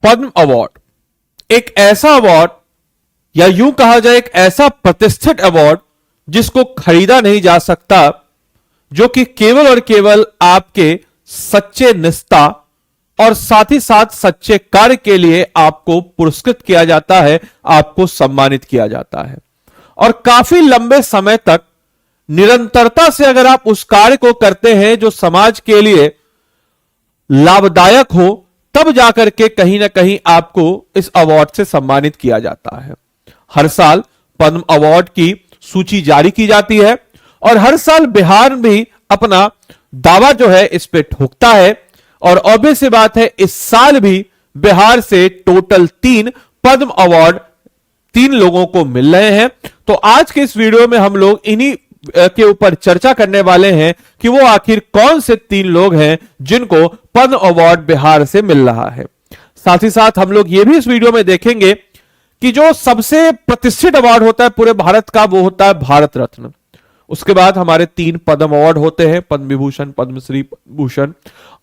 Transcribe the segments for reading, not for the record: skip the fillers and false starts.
पद्म award एक ऐसा award या यूं कहा जाए एक ऐसा प्रतिष्ठित अवार्ड जिसको खरीदा नहीं जा सकता, जो कि केवल और केवल आपके सच्चे निष्ठा और साथ ही साथ सच्चे कार्य के लिए आपको पुरस्कृत किया जाता है, आपको सम्मानित किया जाता है। और काफी लंबे समय तक निरंतरता से अगर आप उस कार्य को करते हैं जो समाज के लिए लाभदायक हो, तब जाकर के कहीं ना कहीं आपको इस अवार्ड से सम्मानित किया जाता है। हर साल पद्म अवार्ड की सूची जारी की जाती है और हर साल बिहार भी अपना दावा जो है इस पे ठोकता है। और ऑब्वियस सी बात है, इस साल भी बिहार से टोटल 3 पद्म अवार्ड 3 लोगों को मिल रहे हैं। तो आज के इस वीडियो में हम लोग इन्हीं के ऊपर चर्चा करने वाले हैं कि वो आखिर कौन से 3 लोग हैं जिनको पद्म अवार्ड बिहार से मिल रहा है। साथ ही साथ हम लोग ये भी इस वीडियो में देखेंगे कि जो सबसे प्रतिष्ठित अवार्ड होता है पूरे भारत का, वो होता है भारत रत्न। उसके बाद हमारे 3 पद्म अवार्ड होते हैं, पद्म विभूषण, पद्मश्री, भूषण।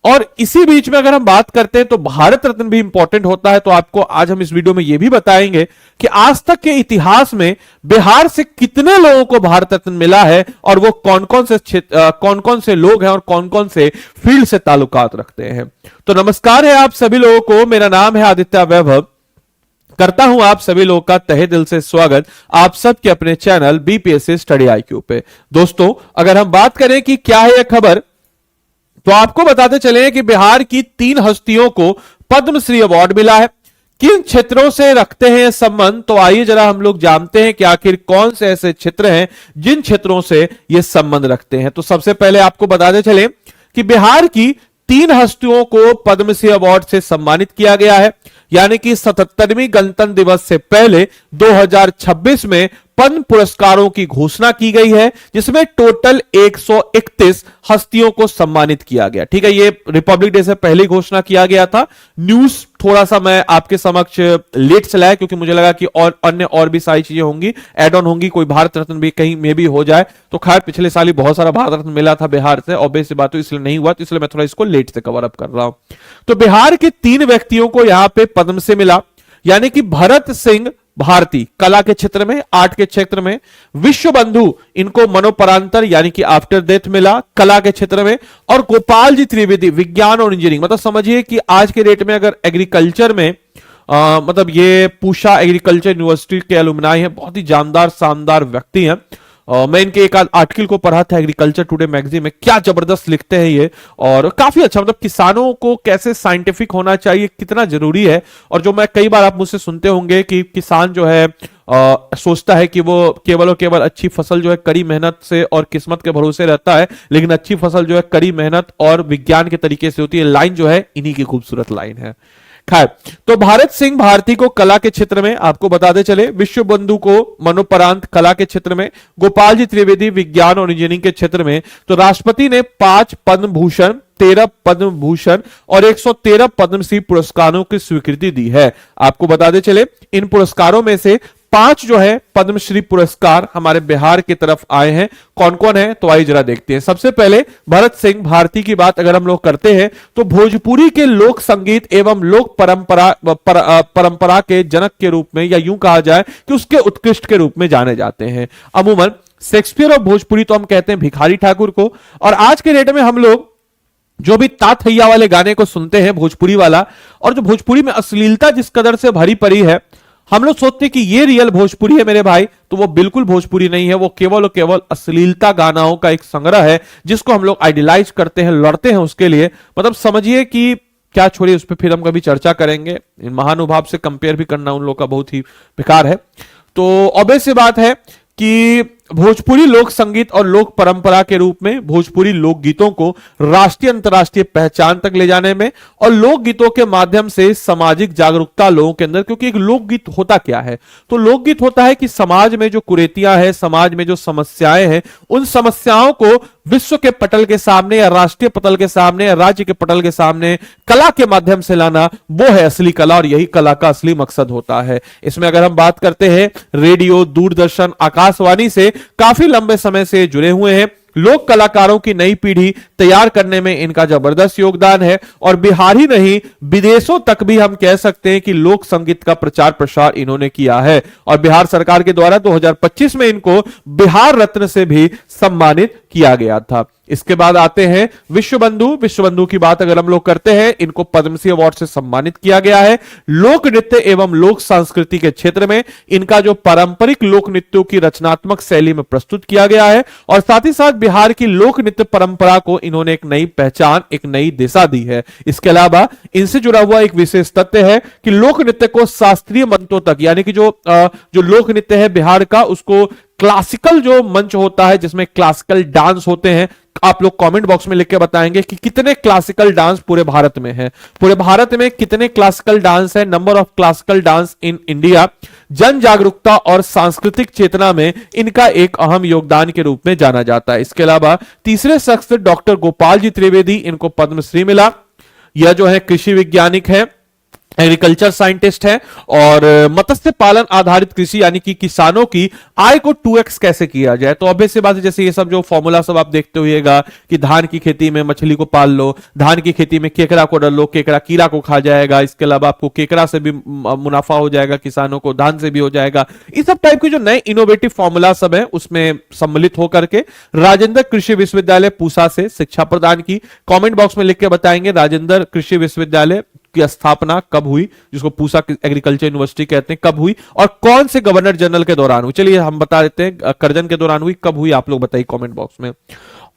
और इसी बीच में अगर हम बात करते हैं तो भारत रत्न भी इंपॉर्टेंट होता है। तो आपको आज हम इस वीडियो में यह भी बताएंगे कि आज तक के इतिहास में बिहार से कितने लोगों को भारत रत्न मिला है और वो कौन कौन से लोग हैं और कौन कौन से फील्ड से ताल्लुकात रखते हैं। तो नमस्कार है आप सभी लोगों को, मेरा नाम है आदित्य वैभव। करता हूं आप सभी लोगों का तहे दिल से स्वागत आप सबके अपने चैनल बीपीएससी स्टडी आईक्यू पे। दोस्तों, अगर हम बात करें कि क्या है यह खबर, तो आपको बताते चले कि बिहार की 3 हस्तियों को पद्मश्री अवार्ड मिला है। किन क्षेत्रों से रखते हैं संबंध, तो आइए जरा हम लोग जानते हैं कि आखिर कौन से ऐसे क्षेत्र हैं जिन क्षेत्रों से ये संबंध रखते हैं। तो सबसे पहले आपको बताते चले कि बिहार की 3 हस्तियों को पद्मश्री अवार्ड से सम्मानित किया गया है। यानी कि 77वीं गणतंत्र दिवस से पहले 2026 में पद्म पुरस्कारों की घोषणा की गई है, जिसमें टोटल 131 हस्तियों को सम्मानित किया गया। ठीक है, ये रिपब्लिक डे से पहले घोषणा किया गया था। न्यूज थोड़ा सा मैं आपके समक्ष लेट चलाया क्योंकि मुझे लगा कि और अन्य और भी सारी चीजें होंगी, एड ऑन होंगी, कोई भारत रत्न भी कहीं में भी हो जाए। तो खैर पिछले साल ही बहुत सारा भारत रत्न मिला था बिहार से, ऑब्वियस सी बात, तो इसलिए नहीं हुआ, तो इसलिए मैं थोड़ा इसको लेट से कवर अप कर रहा हूं। तो बिहार के 3 व्यक्तियों को यहां पे पद्म से मिला, यानी कि भरत सिंह भारती कला के क्षेत्र में, आर्ट के क्षेत्र में, विश्व बंधु इनको मरणोपरांतर यानी कि आफ्टर डेथ मिला कला के क्षेत्र में, और गोपाल जी त्रिवेदी विज्ञान और इंजीनियरिंग। मतलब समझिए कि आज के डेट में अगर एग्रीकल्चर में मतलब ये पूषा एग्रीकल्चर यूनिवर्सिटी के एलुमनाई हैं, बहुत ही जानदार शानदार व्यक्ति हैं। मैं इनके एक आर्टिकल को पढ़ा था एग्रीकल्चर टुडे मैगजीन में, क्या जबरदस्त लिखते हैं ये, और काफी अच्छा, मतलब किसानों को कैसे साइंटिफिक होना चाहिए, कितना जरूरी है। और जो मैं कई बार आप मुझसे सुनते होंगे कि किसान जो है सोचता है कि वो केवल और केवल अच्छी फसल जो है कड़ी मेहनत से और किस्मत के भरोसे रहता है, लेकिन अच्छी फसल जो है कड़ी मेहनत और विज्ञान के तरीके से होती है। लाइन जो है इन्हीं की खूबसूरत लाइन है। खैर, तो भारत सिंह भारती को कला के क्षेत्र में आपको बताते चले, विश्व बंधु को मरणोपरांत कला के क्षेत्र में, गोपाल जी त्रिवेदी विज्ञान और इंजीनियरिंग के क्षेत्र में। तो राष्ट्रपति ने 5 पद्म भूषण, 13 पद्म भूषण और 113 पद्मश्री पुरस्कारों की स्वीकृति दी है। आपको बताते चले इन पुरस्कारों में से 5 जो है पद्मश्री पुरस्कार हमारे बिहार की तरफ आए हैं। कौन कौन है, तो आइए जरा देखते हैं। सबसे पहले भरत सिंह भारती की बात अगर हम लोग करते हैं तो भोजपुरी के लोक संगीत एवं लोक परंपरा के जनक के रूप में, या यूं कहा जाए कि उसके उत्कृष्ट के रूप में जाने जाते हैं। अमूमन शेक्सपियर और भोजपुरी तो हम कहते हैं भिखारी ठाकुर को, और आज के डेट में हम लोग जो भी तात हैया वाले गाने को सुनते हैं भोजपुरी वाला, और जो भोजपुरी में अश्लीलता जिस कदर से भरी पड़ी है, हम लोग सोचते हैं कि ये रियल भोजपुरी है मेरे भाई, तो वो बिल्कुल भोजपुरी नहीं है। वो केवल और केवल अश्लीलता गानाओं का एक संग्रह है जिसको हम लोग आइडियलाइज करते हैं, लड़ते हैं उसके लिए। मतलब समझिए कि क्या, छोड़िए उस पर फिर हम कभी चर्चा करेंगे। इन महानुभाव से कंपेयर भी करना उन लोग का बहुत ही बेकार है। तो ऑब्वियस सी बात है कि भोजपुरी लोक संगीत और लोक परंपरा के रूप में भोजपुरी लोकगीतों को राष्ट्रीय अंतर्राष्ट्रीय पहचान तक ले जाने में, और लोकगीतों के माध्यम से सामाजिक जागरूकता लोगों के अंदर, क्योंकि एक लोकगीत होता क्या है, तो लोकगीत होता है कि समाज में जो कुरीतियां हैं, समाज में जो समस्याएं हैं, उन समस्याओं को विश्व के पटल के सामने या राष्ट्रीय पटल के सामने या राज्य के पटल के सामने कला के माध्यम से लाना, वो है असली कला, और यही कला का असली मकसद होता है। इसमें अगर हम बात करते हैं रेडियो, दूरदर्शन, आकाशवाणी से काफी लंबे समय से जुड़े हुए हैं। लोक कलाकारों की नई पीढ़ी तैयार करने में इनका जबरदस्त योगदान है। और बिहार ही नहीं, विदेशों तक भी हम कह सकते हैं कि लोक संगीत का प्रचार प्रसार इन्होंने किया है। और बिहार सरकार के द्वारा 2025 में इनको बिहार रत्न से भी सम्मानित किया गया था। इसके बाद आते हैं विश्व बंधु। विश्व बंधु की बात अगर हम लोग करते हैं, इनको पद्मश्री अवार्ड से सम्मानित किया गया है। लोक नृत्य एवं लोक संस्कृति के क्षेत्र में इनका जो पारंपरिक लोक नृत्यों की रचनात्मक शैली में प्रस्तुत किया गया है, और साथ ही साथ बिहार की लोक नृत्य परंपरा को इन्होंने एक नई पहचान, एक नई दिशा दी है। इसके अलावा इनसे जुड़ा हुआ एक विशेष तथ्य है कि लोक नृत्य को शास्त्रीय मंचों तक, यानी कि जो लोक नृत्य है बिहार का, उसको क्लासिकल जो मंच होता है जिसमें क्लासिकल डांस होते हैं, आप लोग कमेंट बॉक्स में लिख के बताएंगे कि कितने क्लासिकल डांस पूरे भारत में है। पूरे भारत में कितने क्लासिकल डांस है, number of classical dance in India. जन जागरूकता और सांस्कृतिक चेतना में इनका एक अहम योगदान के रूप में जाना जाता है। इसके अलावा तीसरे शख्स डॉक्टर गोपाल जी त्रिवेदी, इनको पद्मश्री मिला। यह जो है कृषि वैज्ञानिक है, एग्रीकल्चर साइंटिस्ट है, और मत्स्य पालन आधारित कृषि यानी कि किसानों की आय को 2x कैसे किया जाए। तो ऑब्वियस सी बात है, जैसे ये सब जो फॉर्मूला सब आप देखते हुएगा कि धान की खेती में मछली को पाल लो, धान की खेती में केकड़ा को डाल लो, केकड़ा कीड़ा को खा जाएगा, इसके अलावा आपको केकड़ा से भी मुनाफा हो जाएगा किसानों को, धान से भी हो जाएगा। इस सब टाइप के जो नए इनोवेटिव फॉर्मूला सब है उसमें सम्मिलित होकर के राजेंद्र कृषि विश्वविद्यालय पूसा से शिक्षा प्रदान की। कमेंट बॉक्स में लिख के बताएंगे राजेंद्र कृषि विश्वविद्यालय की स्थापना कब हुई, जिसको पूसा एग्रीकल्चर यूनिवर्सिटी कहते हैं, कब हुई और कौन से गवर्नर जनरल के दौरान हुई। चलिए हम बता देते हैं, करजन के दौरान हुई, कब हुई आप लोग बताइए कमेंट बॉक्स में।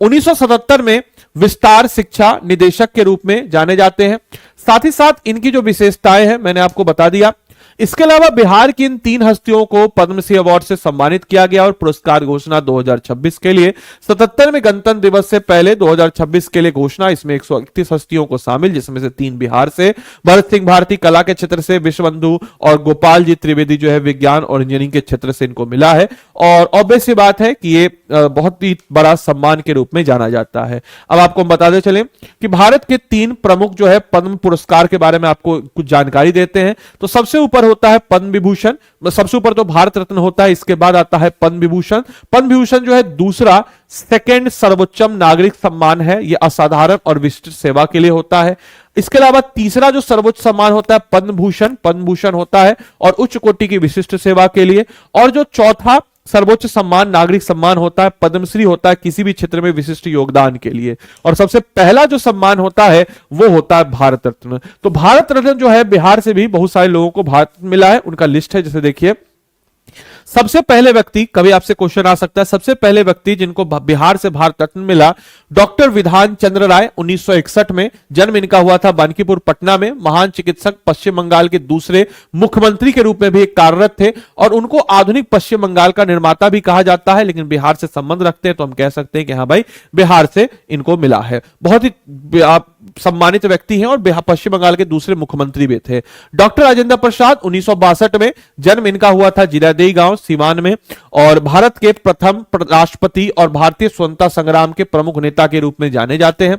1977 में विस्तार शिक्षा निदेशक के रूप में जाने जाते हैं। साथ ही साथ इनकी जो विशेषताएं हैं मैंने आपको बता दिया। इसके अलावा बिहार की इन 3 हस्तियों को पद्मश्री अवार्ड से सम्मानित किया गया और पुरस्कार घोषणा 2026 के लिए 77वें गणतंत्र दिवस से पहले 2026 के लिए घोषणा। इसमें 131 हस्तियों को शामिल, जिसमें से 3 बिहार से, भरत सिंह भारती कला के क्षेत्र से, विश्व बंधु और गोपाल जी त्रिवेदी जो है विज्ञान और इंजीनियरिंग के क्षेत्र से इनको मिला है। और ऑब्वियस बात है कि ये बहुत ही बड़ा सम्मान के रूप में जाना जाता है। अब आपको हम बताते चले कि भारत के 3 प्रमुख जो है पद्म पुरस्कार के बारे में आपको कुछ जानकारी देते हैं। तो सबसे ऊपर होता है पद्म विभूषण, सबसे ऊपर तो भारत रत्न होता है, इसके बाद आता है पद्म विभूषण। पद्म विभूषण जो है दूसरा सेकंड सर्वोच्चम नागरिक सम्मान है, यह असाधारण और विशिष्ट सेवा के लिए होता है। इसके अलावा तीसरा जो सर्वोच्च सम्मान होता है पद्म भूषण, पद्म भूषण होता है और उच्च कोटि की विशिष्ट सेवा के लिए। और जो चौथा सर्वोच्च सम्मान नागरिक सम्मान होता है पद्मश्री होता है किसी भी क्षेत्र में विशिष्ट योगदान के लिए। और सबसे पहला जो सम्मान होता है वो होता है भारत रत्न। तो भारत रत्न जो है बिहार से भी बहुत सारे लोगों को भारत मिला है, उनका लिस्ट है, जैसे देखिए सबसे पहले व्यक्ति, कभी आपसे क्वेश्चन आ सकता है, सबसे पहले व्यक्ति जिनको बिहार से भारत रत्न मिला, डॉक्टर विधान चंद्र राय। 1961 में जन्म इनका हुआ था बांकीपुर पटना में। महान चिकित्सक, पश्चिम बंगाल के दूसरे मुख्यमंत्री के रूप में भी कार्यरत थे और उनको आधुनिक पश्चिम बंगाल का निर्माता भी कहा जाता है। लेकिन बिहार से संबंध रखते हैं तो हम कह सकते हैं कि हाँ भाई बिहार से इनको मिला है। बहुत ही सम्मानित व्यक्ति हैं और पश्चिम बंगाल के दूसरे मुख्यमंत्री भी थे। डॉक्टर राजेंद्र प्रसाद 1962 में जन्म इनका हुआ था जिरादेई गांव सीवान में और भारत के प्रथम राष्ट्रपति और भारतीय स्वतंत्रता संग्राम के प्रमुख नेता के रूप में जाने जाते हैं।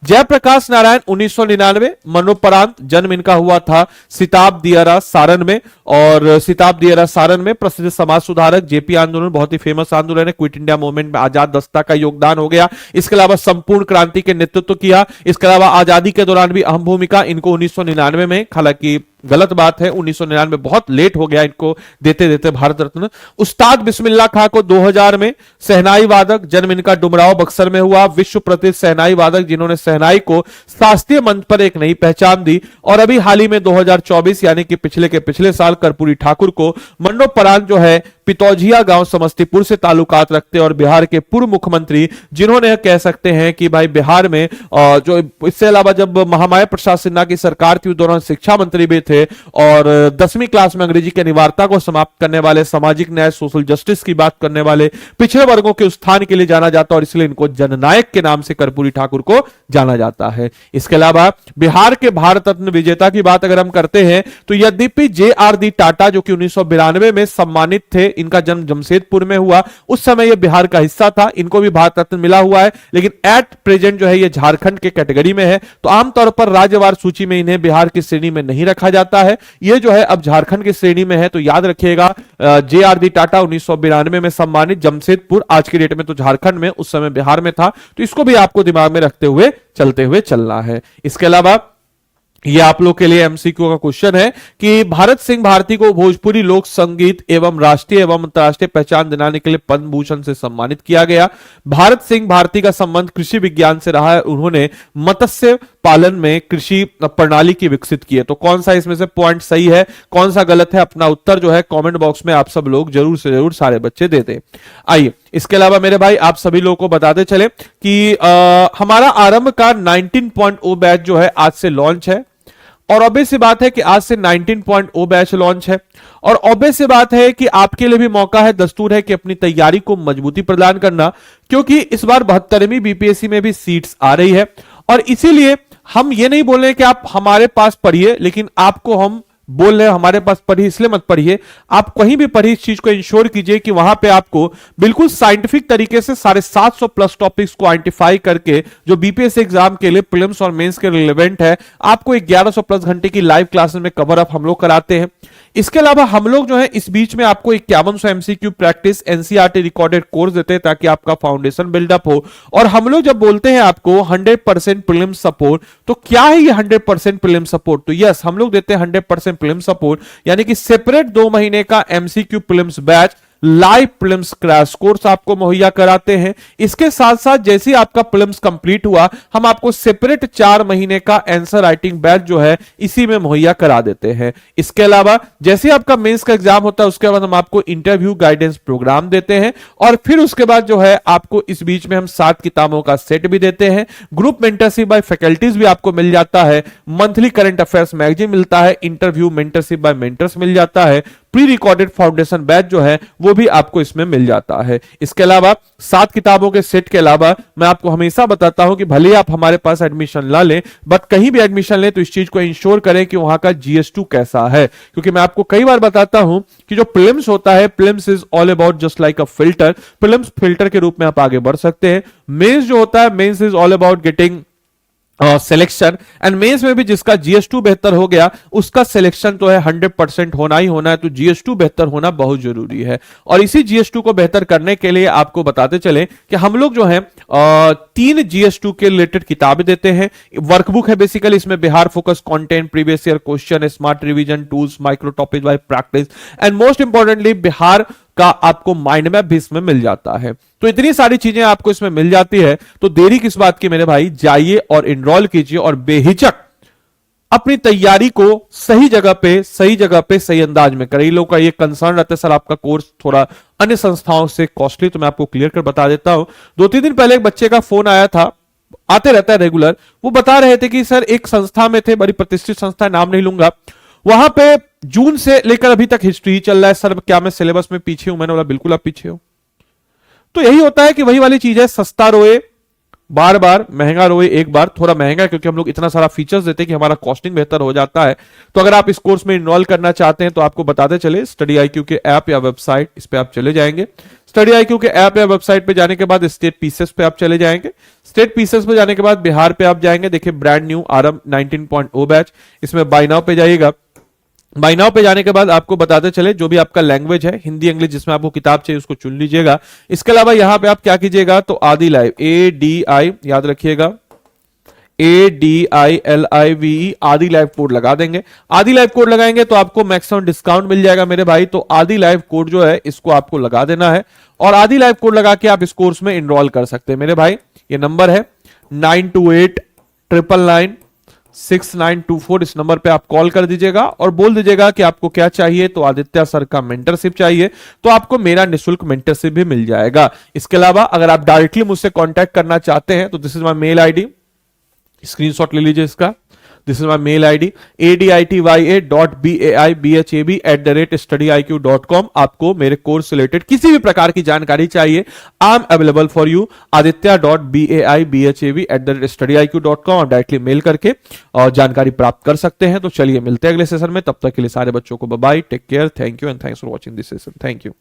जयप्रकाश नारायण 1999 मरणोपरांत जन्म इनका हुआ था सिताब दियारा सारण में और सिताब दियारा सारण में प्रसिद्ध समाज सुधारक, जेपी आंदोलन बहुत ही फेमस आंदोलन है, क्विट इंडिया मूवमेंट में आजाद दस्ता का योगदान हो गया। इसके अलावा संपूर्ण क्रांति के नेतृत्व किया। इसके अलावा आजादी के दौरान भी अहम भूमिका इनको 1999 में, हालांकि गलत बात है 1999 बहुत लेट हो गया इनको देते देते भारत रत्न। उस्ताद बिस्मिल्लाह खां को 2000 में, शहनाई वादक, जन्म इनका डुमराव बक्सर में हुआ, विश्व प्रसिद्ध शहनाई वादक जिन्होंने शहनाई को शास्त्रीय मंच पर एक नई पहचान दी। और अभी हाल ही में 2024 यानी कि पिछले के पिछले साल कर्पूरी ठाकुर को मरणोपरांत जो है पितौजिया गांव समस्तीपुर से ताल्लुकात रखते और बिहार के पूर्व मुख्यमंत्री जिन्होंने कह सकते हैं कि भाई बिहार में जो इससे अलावा जब महामाया प्रसाद सिन्हा की सरकार थी उस दौरान शिक्षा मंत्री भी थे और 10वीं क्लास में अंग्रेजी की अनिवार्यता को समाप्त करने वाले, सामाजिक न्याय सोशल जस्टिस की बात करने वाले, पिछड़े वर्गों के उत्थान के लिए जाना जाता और इसलिए इनको जननायक के नाम से कर्पूरी ठाकुर को जाना जाता है। इसके अलावा बिहार के भारत रत्न विजेता की बात अगर हम करते हैं तो यद्यपि जे.आर.डी. टाटा जो कि 1992 में सम्मानित थे, इनका जन्म जमशेदपुर में हुआ, उस समय यह बिहार का हिस्सा था, इनको भी भारत रत्न मिला हुआ है, लेकिन एट प्रेजेंट जो है यह झारखंड के कैटेगरी में है। तो आमतौर पर राज्यवार सूची में इन्हें बिहार की श्रेणी में नहीं रखा जाता है। यह जो है अब झारखंड की श्रेणी में है, तो याद रखिएगा JR-D टाटा 1992 में सम्मानित, जमशेदपुर आज की डेट में तो झारखंड में, उस समय बिहार में था, तो इसको भी आपको दिमाग में रखते हुए चलते हुए चलना है। इसके अलावा ये आप लोग के लिए एमसीक्यू का क्वेश्चन है कि भारत सिंह भारती को भोजपुरी लोक संगीत एवं राष्ट्रीय एवं अंतर्राष्ट्रीय पहचान दिलाने के लिए पद्म भूषण से सम्मानित किया गया। भारत सिंह भारती का संबंध कृषि विज्ञान से रहा है, उन्होंने मत्स्य पालन में कृषि प्रणाली की विकसित की है। तो कौन सा इसमें से पॉइंट सही है, कौन सा गलत है, अपना उत्तर जो है कमेंट बॉक्स में आप सब लोग जरूर से जरूर सारे बच्चे दे दें। आइए इसके अलावा मेरे भाई आप सभी लोगों को बताते चले कि हमारा आरंभ का 19.0 बैच जो है आज से लॉन्च है, और ऑब्वियस सी बात है कि आज से 19.0 बैच लॉन्च है, और ऑब्वियस सी बात है कि आपके लिए भी मौका है, दस्तूर है कि अपनी तैयारी को मजबूती प्रदान करना, क्योंकि इस बार 72वीं बीपीएससी में भी सीट्स आ रही है। और इसीलिए हम ये नहीं बोल रहे कि आप हमारे पास पढ़िए, लेकिन आपको हम बोल रहे हैं हमारे पास पढ़िए इसलिए मत पढ़िए, आप कहीं भी पढ़िए, इस चीज को इंश्योर कीजिए कि वहां पे आपको बिल्कुल साइंटिफिक तरीके से 750 प्लस टॉपिक्स को आइडेंटिफाई करके जो बीपीएससी एग्जाम के लिए प्रीलिम्स और मेंस के रिलेवेंट है, आपको 1100 प्लस घंटे की लाइव क्लासेस में कवर अप हम लोग कराते हैं। इसके अलावा हम लोग जो है इस बीच में आपको 5100 MCQ practice NCERT recorded course देते हैं ताकि आपका फाउंडेशन बिल्डअप हो। और हम लोग जब बोलते हैं आपको 100% प्रीलिम सपोर्ट, तो क्या है ये 100% प्रीलिम सपोर्ट? तो यस, हम लोग देते हैं 100% प्रीलिम सपोर्ट, यानी कि सेपरेट 2 महीने का MCQ prelims batch, live prelims crash course आपको मुहैया कराते हैं। इसके साथ साथ जैसे ही आपका प्रीलिम्स कंप्लीट हुआ, हम आपको सेपरेट 4 महीने का आंसर राइटिंग बैच जो है इसी में मुहैया करा देते हैं। इसके अलावा जैसे ही आपका मेंस का एग्जाम होता है, उसके बाद हम आपको इंटरव्यू गाइडेंस प्रोग्राम देते हैं, और फिर उसके बाद जो है आपको इस बीच में हम 7 किताबों का सेट भी देते हैं। ग्रुप मेंटरशिप बाय फैकल्टीज भी आपको मिल जाता है, मंथली करंट अफेयर्स मैगजीन मिलता है, इंटरव्यू मेंटरशिप बाय मेंटर्स मिल जाता है, प्री रिकॉर्डेड फाउंडेशन बैच जो है वो भी आपको इसमें मिल जाता है। इसके अलावा 7 किताबों के सेट के अलावा मैं आपको हमेशा बताता हूं कि भले ही आप हमारे पास एडमिशन ला लें, बट कहीं भी एडमिशन लें तो इस चीज को इंश्योर करें कि वहां का GS2 कैसा है, क्योंकि मैं आपको कई बार बताता हूं कि जो प्रीलिम्स होता है, prelims is all about just like a filter, prelims filter के रूप में आप आगे बढ़ सकते हैं। मेंस जो होता है, mains is all about getting selection, and mains में भी जिसका GS2 बेहतर हो गया उसका सिलेक्शन तो है 100% होना ही होना है, तो GS2 बेहतर होना बहुत जरूरी है। और इसी GS2 को बेहतर करने के लिए आपको बताते चले कि हम लोग जो है 3 GS2 के रिलेटेड किताबें देते हैं। वर्कबुक है बेसिकली, इसमें Bihar focus content, previous year question, smart revision tools, micro topic by practice, and most importantly Bihar का आपको माइंड मैप भी इसमें मिल जाता है। तो इतनी सारी चीजें आपको इसमें मिल जाती है, तो देरी किस बात की मेरे भाई, जाइए और एनरोल कीजिए और बेहिचक अपनी तैयारी को सही जगह पे सही अंदाज में करें। लोगों का ये कंसर्न रहता है सर आपका कोर्स थोड़ा अन्य संस्थाओं से कॉस्टली, तो मैं आपको क्लियर कर बता देता हूं। 2-3 दिन पहले एक बच्चे का फोन आया था, आते रहता है रेगुलर, वो बता रहे थे कि सर एक संस्था में थे, बड़ी प्रतिष्ठित संस्था, नाम नहीं लूंगा, वहां पे जून से लेकर अभी तक हिस्ट्री चल रहा है। सर क्या मैं सिलेबस में पीछे हूं? मैंने बोला बिल्कुल आप पीछे हो। तो यही होता है कि वही वाली चीज है, सस्ता रोए बार बार, महंगा रोए एक बार। थोड़ा महंगा क्योंकि हम लोग इतना सारा फीचर्स देते हैं कि हमारा कॉस्टिंग बेहतर हो जाता है। तो अगर आप इस कोर्स में इनरोल करना चाहते हैं तो आपको बताते चले, स्टडी IQ के ऐप या वेबसाइट, इस पे आप चले जाएंगे। स्टडी IQ के ऐप या वेबसाइट पे जाने के बाद स्टेट पीसेस पे आप चले जाएंगे। स्टेट पीसेस पे जाने के बाद बिहार पे आप जाएंगे, देखिए ब्रांड न्यू आरंभ 19.0 बैच, इसमें बाय नाउ पे जाइएगा। बाय नाउ पे जाने के बाद आपको बताते चले जो भी आपका लैंग्वेज है, हिंदी इंग्लिश, जिसमें आपको किताब चाहिए उसको चुन लीजिएगा। इसके अलावा यहां पे आप क्या कीजिएगा, तो आदि लाइव, ADI याद रखिएगा, ADILIVE आदि लाइव कोड लगा देंगे। आदि लाइव कोड लगाएंगे तो आपको मैक्सिमम डिस्काउंट मिल जाएगा मेरे भाई। तो आदि लाइव कोड जो है इसको आपको लगा देना है, और आदि लाइव कोड लगा के आप इस कोर्स में इनरोल कर सकते हैं मेरे भाई। ये नंबर है 9289996924, इस नंबर पे आप कॉल कर दीजिएगा और बोल दीजिएगा कि आपको क्या चाहिए। तो आदित्य सर का मेंटरशिप चाहिए तो आपको मेरा निःशुल्क मेंटरशिप भी मिल जाएगा। इसके अलावा अगर आप डायरेक्टली मुझसे कांटेक्ट करना चाहते हैं तो this is my mail ID, screenshot ले लीजिए इसका। This is my mail ID aditya.bahib@studiiq.com। आपको मेरे कोर्स रिलेटेड किसी भी प्रकार की जानकारी चाहिए, I am available for you. aditya.bahib@studiiq.com आप डायरेक्टली मेल करके और जानकारी प्राप्त कर सकते हैं। तो चलिए मिलते हैं अगले सेशन में, तब तक के लिए सारे बच्चों को bye bye, take care, thank you and thanks for watching this session, thank you.